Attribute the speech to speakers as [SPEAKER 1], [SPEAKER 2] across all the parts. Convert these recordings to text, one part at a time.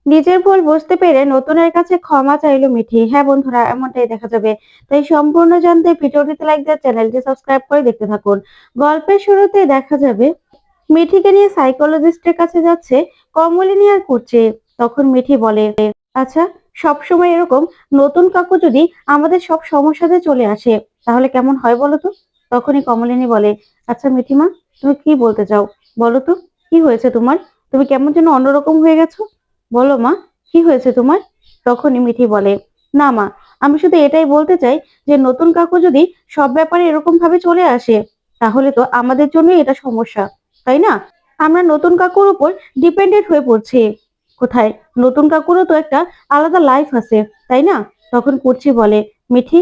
[SPEAKER 1] নিজের ভুল বুঝতে পেরে নতুনের কাছে ক্ষমা চাইলো মিঠি। হ্যাঁ বন্ধুরা, এমনটাই দেখা যাবে। তাই সম্পূর্ণ জানতে ভিডিওটিতে লাইক দিয়ে চ্যানেলটি সাবস্ক্রাইব করে দেখতে থাকুন। গল্পের শুরুতেই দেখা যাবে মিঠিকে নিয়ে সাইকোলজিস্টের কাছে যাচ্ছে কমলিনী আর কুচি। তখন মিঠি বলে, আচ্ছা, সবসময় এরকম নতুন কাকু যদি আমাদের সব সমস্যাতে চলে আসে তাহলে কেমন হয় বলো তো? তখনই কমলিনী বলে, আচ্ছা মিঠিমা, তুমি কি বলতে চাও বলো তো? কি হয়েছে তোমার? তুমি কেমন যেন অন্যরকম হয়ে গেছো। বলো মা, কি হয়েছে তোমার? তখনই মিঠি বলে, না মা, আমি শুধু এটাই বলতে চাই যে নতুন কাকু যদি সব ব্যাপারে এরকম ভাবে চলে আসে তাহলে তো আমাদের জন্যই এটা সমস্যা, তাই না? আমরা নতুন কাকুর উপর ডিপেন্ডেন্ট হয়ে পড়ছি। কোথায়? নতুন কাকুরও তো একটা আলাদা লাইফ আছে, তাই না? তখন কুর্চি বলে, মিঠি,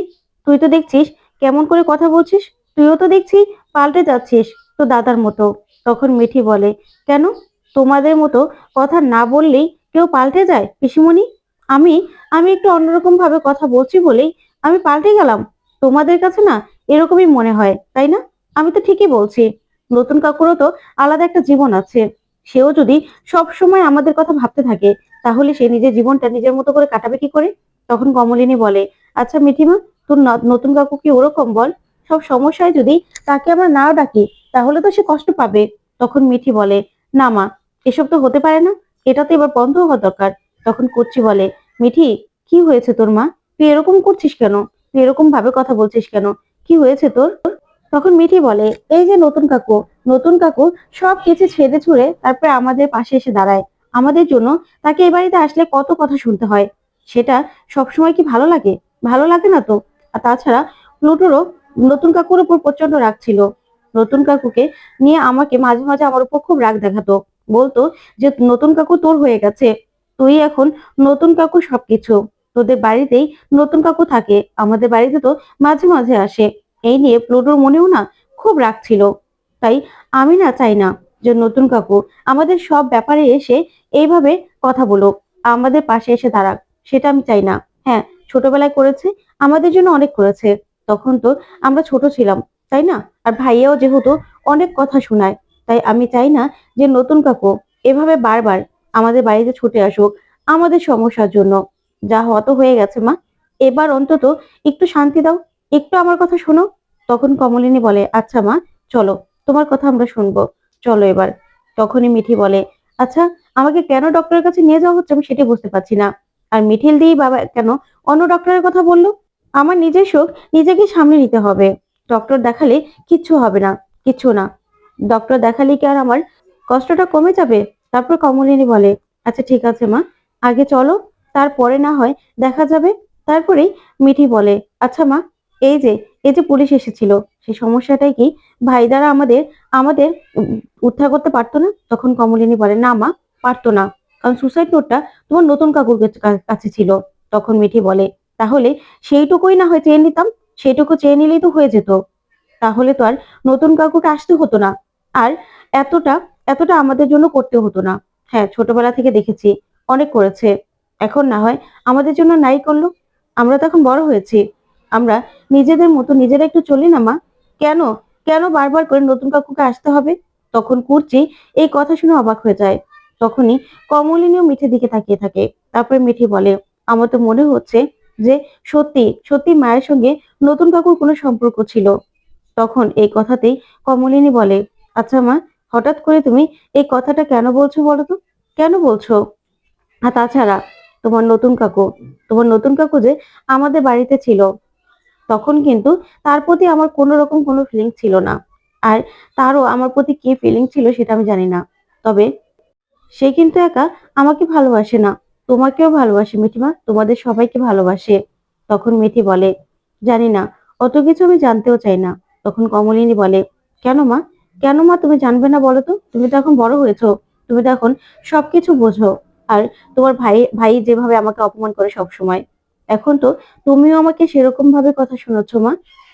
[SPEAKER 1] তুই তো দেখছিস কেমন করে কথা বলছিস। তুইও তো দেখছি পাল্টে যাচ্ছিস তো দাদার মতো। তখন মিঠি বলে, কেন? তোমাদের মতো কথা না বললেই কেউ পাল্টে যায় পিসিমণি? আমি আমি একটু অন্যরকম ভাবে কথা বলছি বলেই আমি পাল্টে গেলাম? তোমাদের কাছে না এরকমই মনে হয়, তাই না? আমি তো ঠিকই বলছি। নতুন কাকুরও তো আলাদা একটা জীবন আছে। সেও যদি সব সময় আমাদের কথা ভাবতে থাকে তাহলে সে নিজের জীবনটা নিজের মতো করে কাটাবে কি করে? তখন কমলিনী বলে, আচ্ছা মিঠিমা, তোর নতুন কাকু কি ওরকম বল? সব সমস্যায় যদি তাকে আমরা নাও ডাকি তাহলে তো সে কষ্ট পাবে। তখন মিঠি বলে, না মা, এসব তো হতে পারে না। এটা তো এবার বন্ধ হওয়া দরকার। তখন কচ্ছি বলে, মিঠি, কি হয়েছে তোর মা? তুই এরকম করছিস কেন? তুই এরকম ভাবে কথা বলছিস কেন? কি হয়েছে তোর? তখন মিঠি বলে, এই যে নতুন কাকু, নতুন কাকু সবকিছু ছেড়ে ছুড়ে তারপরে আমাদের পাশে এসে দাঁড়ায় আমাদের জন্য। তাকে এই বাড়িতে আসলে কত কথা শুনতে হয়, সেটা সবসময় কি ভালো লাগে? ভালো লাগে না তো। আর তাছাড়া প্লুটোরও নতুন কাকুর উপর প্রচন্ড রাগ ছিল। নতুন কাকুকে নিয়ে আমাকে মাঝে মাঝে আমার উপর খুব রাগ দেখাতো। বলতো যে নতুন কাকু তোর হয়ে গেছে, তুই এখন নতুন কাকু সবকিছু। তোদের বাড়িতেই নতুন কাকু থাকে, আমাদের বাড়িতে তো মাঝে মাঝে আসে। এই নিয়ে প্লুটোর মনেও না খুব রাগ ছিল। তাই আমি না চাই না যে নতুন কাকু আমাদের সব ব্যাপারে এসে এইভাবে কথা বলুক, আমাদের পাশে এসে দাঁড়াক। সেটা আমি চাই না। হ্যাঁ, ছোটবেলায় করেছে, আমাদের জন্য অনেক করেছে। তখন তো আমরা ছোট ছিলাম, তাই না? আর ভাইয়াও যেহেতু অনেক কথা শোনায়, তাই আমি চাই না যে নতুন কাকু এভাবে বারবার আমাদের বাড়িতে ছুটে আসুক আমাদের সমস্যার জন্য। যা হওয়া তো হয়ে গেছে মা, এবার অন্তত একটু শান্তি দাও, একটু আমার কথা শোনো। তখন কমলিনী বলে, আচ্ছা মা, চলো, তোমার কথা আমরা শুনবো, চলো এবার। তখনই মিঠি বলে, আচ্ছা, আমাকে কেন ডক্টরের কাছে নিয়ে যাওয়া হচ্ছে আমি সেটা বুঝতে পারছি না। আর মিঠিল দিই বাবা কেন অন্য ডক্টরের কথা বললো? আমার নিজের সুখ নিজেকে সামনে নিতে হবে। ডক্টর দেখালে কিচ্ছু হবে না, কিচ্ছু না। ডক্টর দেখালে কি আর আমার কষ্টটা কমে যাবে? তারপর কমলিনী বলে, আচ্ছা ঠিক আছে মা, আগে চলো, তারপরে না হয় দেখা যাবে। তারপরেই মিঠি বলে, আচ্ছা মা, এই যে এই যে পুলিশ এসেছিল, সেই সমস্যাটাই কি ভাই দ্বারা আমাদের আমাদের উদ্ধার করতে পারতো না? তখন কমলিনী বলে, না মা, পারতো না। কারণ সুসাইড নোটটা তোমার নতুন কাকুর কাছে ছিল। তখন মিঠি বলে, তাহলে সেইটুকুই না হয় চেয়ে নিতাম, সেটুকু চেয়ে নিলেই তো হয়ে যেত। তাহলে তো আর নতুন কাকুকে আসতে হতো না। আর এতটা এতটা আমাদের জন্য করতে হতো না। হ্যাঁ, ছোটবেলা থেকে দেখেছি অনেক করেছে। এখন না হয় আমাদের জন্য নাই করলো। আমরা তো এখন বড় হয়েছি, আমরা নিজেদের মতো নিজেরা একটু চলি না মা? কেন কেন বারবার করে নতুন কাকুকে আসতে হবে? তখন কুর্চি এই কথা শুনে অবাক হয়ে যায়। তখনই কমলিনীও মিঠির দিকে তাকিয়ে থাকে। তারপরে মিঠি বলে, আমার তো মনে হচ্ছে যে সত্যি সত্যি মায়ের সঙ্গে নতুন কাকুর কোনো সম্পর্ক ছিল। তখন এই কথাতেই কমলিনী বলে, আচ্ছা মা, হঠাৎ করে তুমি এই কথাটা কেন বলছো বলো তো? কেন বলছো? আর তাছাড়া তোমার নতুন কাকু তোমার নতুন কাকু যে আমাদের বাড়িতে ছিল তখন কিন্তু তার প্রতি আমার কোনো রকম কোনো ফিলিং ছিল না। আর তারও আমার প্রতি কি ফিলিং ছিল সেটা আমি জানি না। তবে সে কিন্তু একা আমাকে ভালোবাসে না, তোমাকেও ভালোবাসে মিঠিমা, তোমাদের সবাইকে ভালোবাসে। তখন মিঠি বলে, জানি না, অত কিছু আমি জানতেও চাই না। তখন কমলিনী বলে, কেন মা, কেন মা তুমি জানবে না বলো তো? তুমি তো এখন বড় হয়েছো, তুমি তো এখন সবকিছু বোঝো। আর তোমার ভাই ভাই যেভাবে আমাকে অপমান করে সব সময়, এখন তো তুমিও আমাকে সেরকম ভাবে কথা শোনাচ্ছ মা।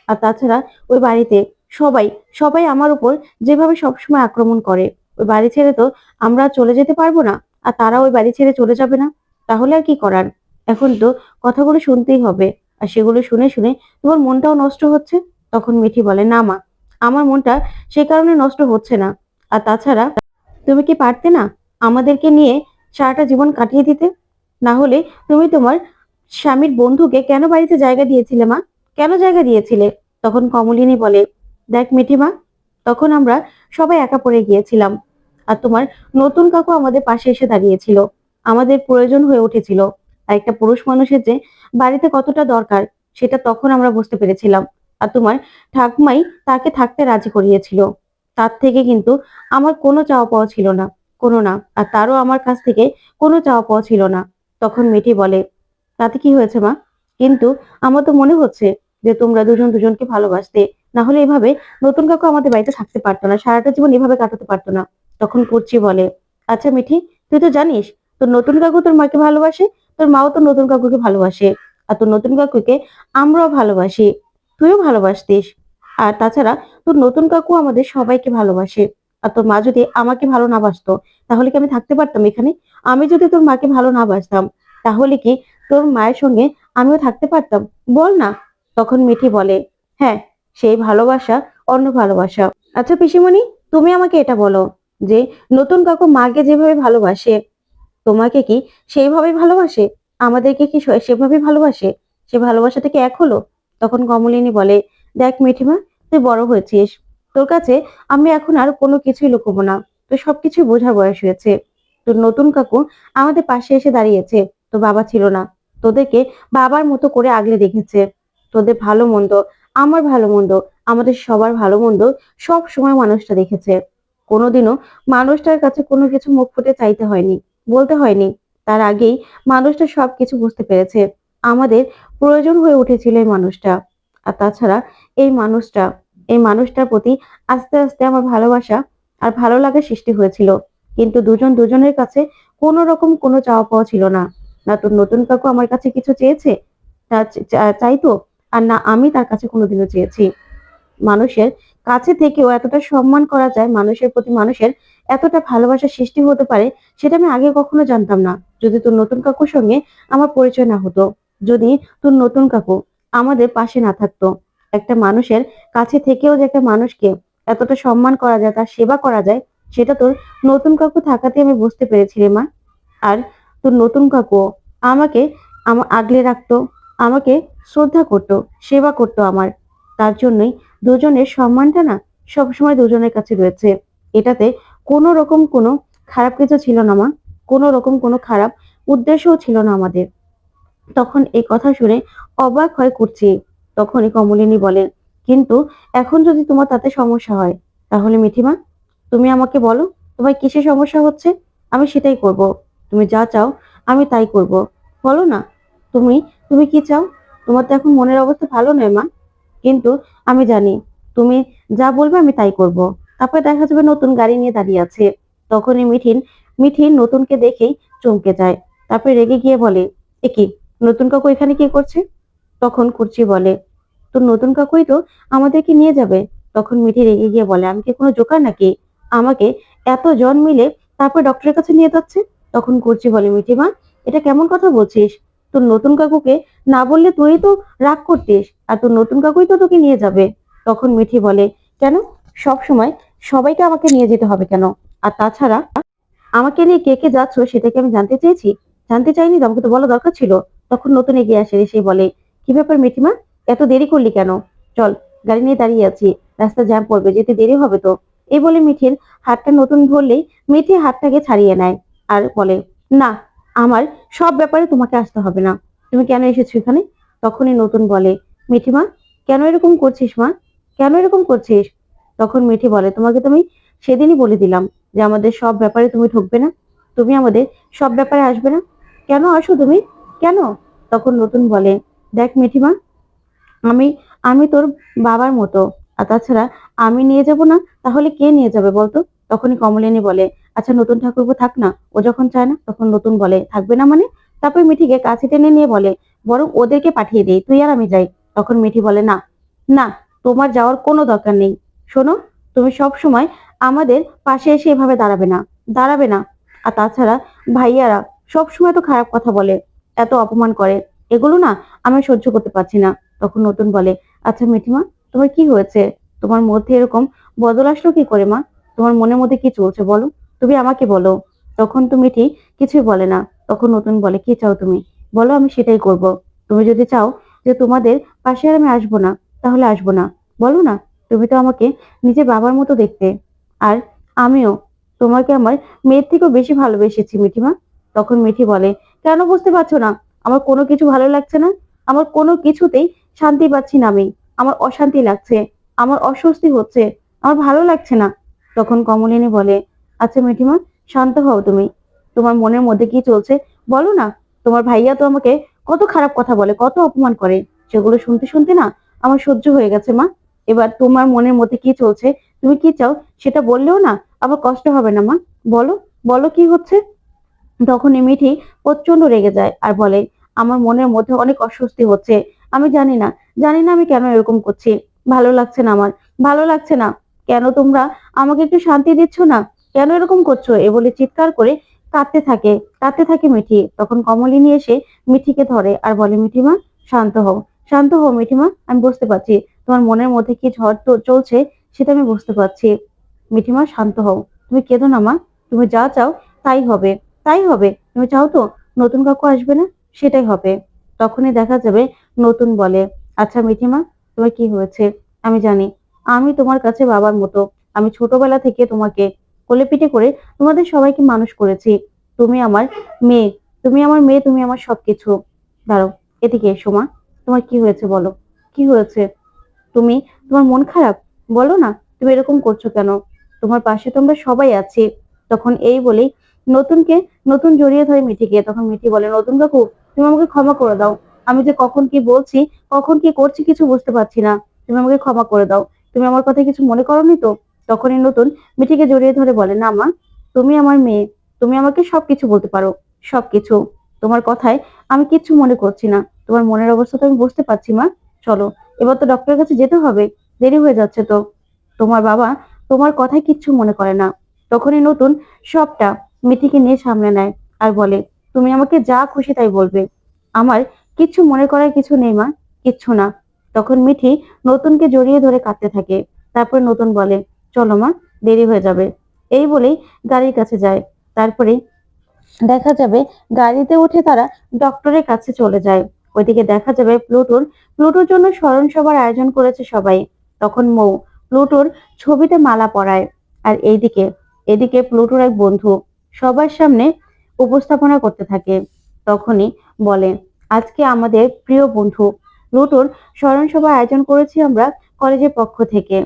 [SPEAKER 1] আর তাছাড়া ওই বাড়িতে সবাই সবাই আমার উপর যেভাবে সবসময় আক্রমণ করে, ওই বাড়ি ছেড়ে তো আমরা চলে যেতে পারবো না, আর তারা ওই বাড়ি ছেড়ে চলে যাবে না। তাহলে আর কি করার? এখন তো কথাগুলো শুনতেই হবে। আর সেগুলো শুনে শুনে তোমার মনটাও নষ্ট হচ্ছে। তখন মিঠি বলে, না মা, আমার মনটা সে কারণে নষ্ট হচ্ছে না। আর তাছাড়া তুমি কি পারতে না আমাদেরকে নিয়ে সারাটা জীবন কাটিয়ে দিতে? না হলে তুমি তোমার স্বামীর বন্ধুকে কেন বাড়িতে জায়গা দিয়েছিলে মা? কেন জায়গা দিয়েছিলে? তখন কমলিনী বলে, দেখ মিঠিমা, তখন আমরা সবাই একা পড়ে গিয়েছিলাম। আর তোমার নতুন কাকু আমাদের পাশে এসে দাঁড়িয়েছিল। আমাদের প্রয়োজন হয়ে উঠেছিল। আর একটা পুরুষ মানুষের যে বাড়িতে কতটা দরকার সেটা তখন আমরা বুঝতে পেরেছিলাম। আর তোমার ঠাকুমাই তাকে থাকতে রাজি করিয়েছিল। তার থেকে কিন্তু আমার কোনো চাওয়া পাওয়া ছিল না, কোনো না। আর তারও আমার কাছ থেকে কোনো চাওয়া পাওয়া ছিল না। তখন মিঠি বলে, তাতে কি হয়েছে মা? কিন্তু আমার তো মনে হচ্ছে যে তোমরা দুজন দুজনকে ভালোবাসতে, না হলে এভাবে নতুন কাকু আমাদের বাড়িতে থাকতে পারতো না, সারাটা জীবন এভাবে কাটাতে পারতো না। তখন কুর্চি বলে, আচ্ছা মিঠি, তুই তো জানিস তোর নতুন কাকু তোর মাকে ভালোবাসে, তোর মাও তোর নতুন কাকুকে ভালোবাসে। আর তোর নতুন কাকুকে আমরাও ভালোবাসি, তুইও ভালোবাসতিস। আর তাছাড়া তোর নতুন কাকু আমাদের সবাইকে ভালোবাসে। আর তোর মা যদি আমাকে ভালো না বাসতো তাহলে কি আমি থাকতে পারতাম এখানে? আমি যদি তোর মাকে ভালো না বাসতাম তাহলে কি তোর মায়ের সঙ্গে আমিও থাকতে পারতাম? বল না। তখন মিঠি বলে, হ্যাঁ, সেই ভালোবাসা অন্য ভালোবাসা। আচ্ছা পিসিমণি, তুমি আমাকে এটা বলো যে নতুন কাকু মাকে যেভাবে ভালোবাসে তোমাকে কি সেইভাবে ভালোবাসে? আমাদেরকে কি সেভাবে ভালোবাসে? সে ভালোবাসাটা কি এক হলো? তখন কমলিনী বলে, দেখ মিঠিমা, তুই বড় হয়েছিস, তোর কাছে আমি এখন আর কোনো কিছুই লুকোবো না। তুই সবকিছু বোঝার বয়স হয়েছে। তোর নতুন কাকু আমাদের পাশে এসে দাঁড়িয়েছে। তোর বাবা ছিল না, তোদেরকে বাবার মতো করে আগলে রেখেছে। তোদের ভালো মন্দ, আমার ভালো মন্দ, আমাদের সবার ভালো মন্দ সব সময় মানুষটা দেখেছে। কোনোদিনও মানুষটার কাছে কোনো কিছু মুখ ফুটে চাইতে হয়নি, বলতে হয়নি। তার আগেই মানুষটা সবকিছু বুঝতে পেরেছে। আমাদের প্রয়োজন হয়ে উঠেছিল এই মানুষটা। আর তাছাড়া এই মানুষটা, এই মানুষটার প্রতি আস্তে আস্তে আমার ভালোবাসা আর ভালো লাগা সৃষ্টি হয়েছিল। কিন্তু দুজন দুজনের কাছে কোনো রকম কোনো চাওয়া পাওয়া ছিল না। না তোর নতুন কাকু আমার কাছে কিছু চেয়েছে, চাইতো, আর না আমি তার কাছে কোনোদিনও চেয়েছি। মানুষের কাছে থেকেও এতটা সম্মান করা যায়, মানুষের প্রতি মানুষের এতটা ভালোবাসা সৃষ্টি হতে পারে, সেটা আমি আগে কখনো জানতাম না। যদি তোর নতুন কাকুর সঙ্গে আমার পরিচয় না হতো, যদি তোর নতুন কাকু আমাদের পাশে না থাকতো, একটা মানুষের কাছে থেকেও যে একটা মানুষকে এতটা সম্মান করা যায়, তার সেবা করা যায়, সেটা তোর নতুন কাকু থাকাতে আমি বুঝতে পেরেছি রে মা। আর তোর নতুন কাকু আমাকে আগলে রাখতো, আমাকে শ্রদ্ধা করতো, সেবা করতো আমার। তার জন্যই দুজনের সম্মানটা না সবসময় দুজনের কাছে রয়েছে। এটাতে কোনো রকম কোনো খারাপ কিছু ছিল না মা, কোনো রকম কোনো খারাপ উদ্দেশ্যও ছিল না আমাদের। তখন এই কথা শুনে অবাক হয় কুর্চি। তখনই কমলিনী বলে, কিন্তু এখন যদি তোমার তাতে সমস্যা হয় তাহলে মিঠিমা, তুমি আমাকে বলো তোমার কিসের সমস্যা হচ্ছে, আমি সেটাই করব। তুমি যা চাও আমি তাই করব। বলো না, তুমি তুমি কি চাও? তোমার তো এখন মনের অবস্থা ভালো নয় মা, কিন্তু আমি জানি তুমি যা বলবে আমি তাই করব। তারপরে দেখা যাবে নতুন গাড়ি নিয়ে দাঁড়িয়ে আছে। তখনই মিঠিন মিঠিন নতুনকে দেখেই চমকে যায়। তারপরে রেগে গিয়ে বলে, এ কি, নতুন কাকু এখানে কি করছে? তখন কুর্চি বলে, তোর নতুন কাকুই তো আমাদেরকে নিয়ে যাবে। তখন মিঠি রেগে গিয়ে বলে, আমি কি কোনো জোকার নাকি? আমাকে এত জন মিলে তারপর ডক্টরের কাছে নিয়ে যাচ্ছে। তখন কুর্চি বলে, মিঠি মা, এটা কেমন কথা বলছিস? তোর নতুন কাকুকে না বললে তুই তো রাগ করতিস, আর তোর নতুন কাকুই তো তোকে নিয়ে যাবে। তখন মিঠি বলে, কেন সব সময় সবাইকে আমাকে নিয়ে যেতে হবে কেন? আর তাছাড়া আমাকে নিয়ে কে কে যাচ্ছ সেটা কি আমি জানতে চেয়েছি? জানতে চাইনি তো, আমাকে তো বলা দরকার ছিল। তখন নতুন এগিয়ে আসে, এসে বলে, কি ব্যাপার মিঠিমা, এত দেরি করলি কেন? চল, গাড়ি নিয়ে দাঁড়িয়ে আছি, রাস্তা জ্যাম পড়বে, যেতে দেরি হবে তো। এই বলে মিঠির হাতটা নতুন ধরলেই মিঠি হাতটাকে ছাড়িয়ে নেয় আর বলে, না, আমার সব ব্যাপারে তোমাকে আসতে হবে না। তুমি কেন এসেছো এখানে? তখনই নতুন বলে, মিঠিমা, কেন এরকম করছিস মা? কেন এরকম করছিস? তখন মিঠি বলে, তোমাকে তুমি সেদিনই বলে দিলাম যে আমাদের সব ব্যাপারে তুমি ঢুকবে না, তুমি আমাদের সব ব্যাপারে আসবে না। কেন আসো তুমি, কেন? তখন নতুন বলে, দেখ মিঠিমা, আমি আমি তোর বাবার মতো। আর তাছাড়া আমি নিয়ে যাব না তাহলে কে নিয়ে যাবে বলতো? তখনই কমলিনী বলে, আচ্ছা নতুন ঠাকুরপো থাক না, ও যখন চায় না। তখন নতুন বলে, থাকবে না মানে? তারপর মিঠিকে কাছে টেনে নিয়ে বলে, বরং ওদেরকে পাঠিয়ে দেই, তুই আর আমি যাই। তখন মিঠি বলে, না, না, তোমার যাওয়ার কোনো দরকার নেই। শোনো, তুমি সব সময় আমাদের পাশে এসে এভাবে দাঁড়াবে না, দাঁড়াবে না। আর তাছাড়া ভাইয়ারা সব সময় তো খারাপ কথা বলে, এত অপমান করে, এগুলো না আমি সহ্য করতে পারছি না। তখন নতুন বলে, আচ্ছা মিঠিমা, তোমার কি হয়েছে? তোমার মধ্যে এরকম বদল আসলো কি করে মা? তোমার মনের মধ্যে কি চলছে বলো, তুমি আমাকে বলো। তখন তো মিঠি কিছুই বলে না। তখন নতুন বলে, কি চাও তুমি? বলো, আমি সেটাই করব। তুমি যদি চাও যে তোমাদের পাশে আর আমি আসবো না, তাহলে আসবো না। বলো না। তুমি তো আমাকে নিজের বাবার মতো দেখতে। আর আমিও তোমাকে আমার মেয়ের থেকেও বেশি ভালোবেসেছি মিঠিমা। তখন মিঠি বলে, কেন বুঝতে পারছো না? আমার কোনো কিছু ভালো লাগছে না। আমার কোনো কিছুতেই শান্তি পাচ্ছি না আমি। আমার অশান্তি লাগছে। আমার অস্বস্তি হচ্ছে। আমার ভালো লাগছে না। তখন কমলিনী বলে, আচ্ছা মিঠিমা, শান্ত হও তুমি। তোমার মনের মধ্যে কি চলছে বলো না। তোমার ভাইয়া তো আমাকে কত খারাপ কথা বলে, কত অপমান করে। সেগুলো শুনতে শুনতে না আমার সহ্য হয়ে গেছে মা। এবার তোমার মনের মধ্যে কি চলছে, তুমি কি চাও সেটা বললেও না আবার কষ্ট হবে না মা। বলো, বলো কি হচ্ছে। তখনই মিঠি প্রচন্ড রেগে যায় আর বলে, আমার মনের মধ্যে অনেক অস্বস্তি হচ্ছে। আমি জানি না, জানি না আমি কেন এরকম করছি। ভালো লাগছে না আমার, ভালো লাগছে না। কেন তোমরা আমাকে একটু শান্তি দিচ্ছ না? কেন এরকম করছো? এ বলে চিৎকার করে কাঁদতে থাকে, কাঁদতে থাকে মিঠি। তখন কমলিনী এসে মিঠিকে ধরে আর বলে, মিঠিমা, শান্ত হও, শান্ত হও মিঠিমা। আমি বুঝতে পারছি তোমার মনের মধ্যে কি ঝড় তো চলছে, সেটা আমি বুঝতে পারছি। মিঠিমা, শান্ত হও। তুমি কেঁদো না মা। তুমি যা চাও তাই হবে, তাই হবে। তুমি চাও তো নতুন কাকু আসবে না? সেটাই হবে। তখনই দেখা যাবে নতুন বলে, আচ্ছা মিঠিমা, তোমার কি হয়েছে? আমি জানি আমি তোমার কাছে বাবার মতো। আমি ছোটবেলা থেকে তোমাকে কোলে পিঠে করে তোমাদের সবাইকে মানুষ করেছি। তুমি আমার মেয়ে, তুমি আমার মেয়ে, তুমি আমার সবকিছু। দাঁড়াও, এদিকে এসো মা। তোমার কি হয়েছে বলো, কি হয়েছে? তুমি, তোমার মন খারাপ? বলো না, তুমি এরকম করছো কেন? তোমার পাশে তো আমরা সবাই আছি। তখন এই বলেই নতুনকে নতুন জড়িয়ে ধরে মিঠিকে। তখন মিঠি বলে, নতুন কাকু, তুমি আমাকে ক্ষমা করে দাও। আমি যে কখন কি বলছি, কখন কি করছি কিছু বুঝতে পারছি না। তুমি আমাকে ক্ষমা করে দাও। তুমি আমার কথা কিছু মনে করোনি তো? তখনই নতুন মিঠিকে জড়িয়ে ধরে বলে, না মা, তুমি আমার মেয়ে। তুমি আমাকে সবকিছু বলতে পারো, সবকিছু। তোমার কথায় আমি কিচ্ছু মনে করছি না। তোমার মনের অবস্থা তো আমি বুঝতে পারছি মা। চলো, এবার তো ডক্টরের কাছে যেতে হবে। দেরি হয়ে যাচ্ছে তো। তোমার বাবা তোমার কথায় কিচ্ছু মনে করে না। তখনই নতুন সবটা মিঠিকে নিয়ে সামনে নেয় আর বলে, তুমি আমাকে যা খুশি তাই বলবে। আমার কিচ্ছু মনে করার কিছু নেই মা, কিচ্ছু না। তখন মিঠি নতুনকে জড়িয়ে ধরে কাঁদতে থাকে। তারপরে নতুন বলে, চলো মা, দেরি হয়ে যাবে। এই বলেই গাড়ির কাছে যায়। তারপরে দেখা যাবে গাড়িতে উঠে তারা ডক্টরের কাছে চলে যায়। ওইদিকে দেখা যাবে প্লুটোর জন্য স্মরণ সভার আয়োজন করেছে সবাই। তখন মৌ প্লুটোর ছবিতে মালা পরায়। আর এইদিকে এদিকে প্লুটোর এক বন্ধু সবার সামনে উপস্থাপনা করতে থাকে। তখনই বলে, আজকে আমাদের প্রিয় বন্ধু প্লুটোর স্মরণ সভার আয়োজন করেছি আমরা কলেজের পক্ষ থেকে।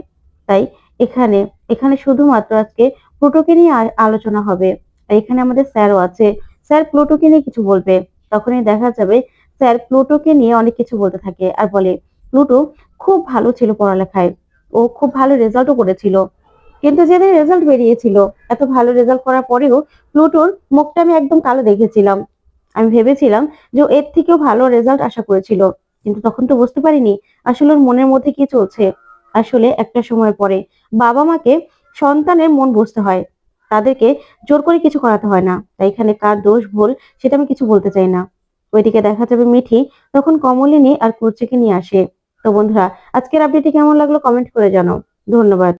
[SPEAKER 1] তাই এখানে এখানে শুধুমাত্র আজকে প্লুটোকে নিয়ে আলোচনা হবে। আর এখানে আমাদের স্যারও আছে। স্যার প্লুটোকে নিয়ে কিছু বলবে। তখনই দেখা যাবে স্যার প্লুটোকে নিয়ে অনেক কিছু বলতে থাকে আর বলে, প্লুটো খুব ভালো ছিল পড়ালেখায়। ও খুব ভালো রেজাল্টও করেছিল। কিন্তু যেদিন রেজাল্ট বেরিয়েছিল, এত ভালো রেজাল্ট করার পরেও প্লুটোর মুখটা আমি একদম কালো দেখেছিলাম। আমি ভেবেছিলাম যে ও এর থেকেও ভালো রেজাল্ট আশা করেছিল। কিন্তু তখন তো বুঝতে পারিনি আসলে ওর মনের মধ্যে কি চলছে। আসলে একটা সময় পরে বাবা মাকে সন্তানের মন বুঝতে হয়। তাদেরকে জোর করে কিছু করাতে হয় না। তাই এখানে কার দোষ ভুল সেটা আমি কিছু বলতে চাই না। ওইদিকে দেখা যাবে মিঠি তখন কমলিনী আর কুচিকে নিয়ে আসে। তো বন্ধুরা, আজকের আপডেটটি কেমন লাগলো কমেন্ট করে জানাও। ধন্যবাদ।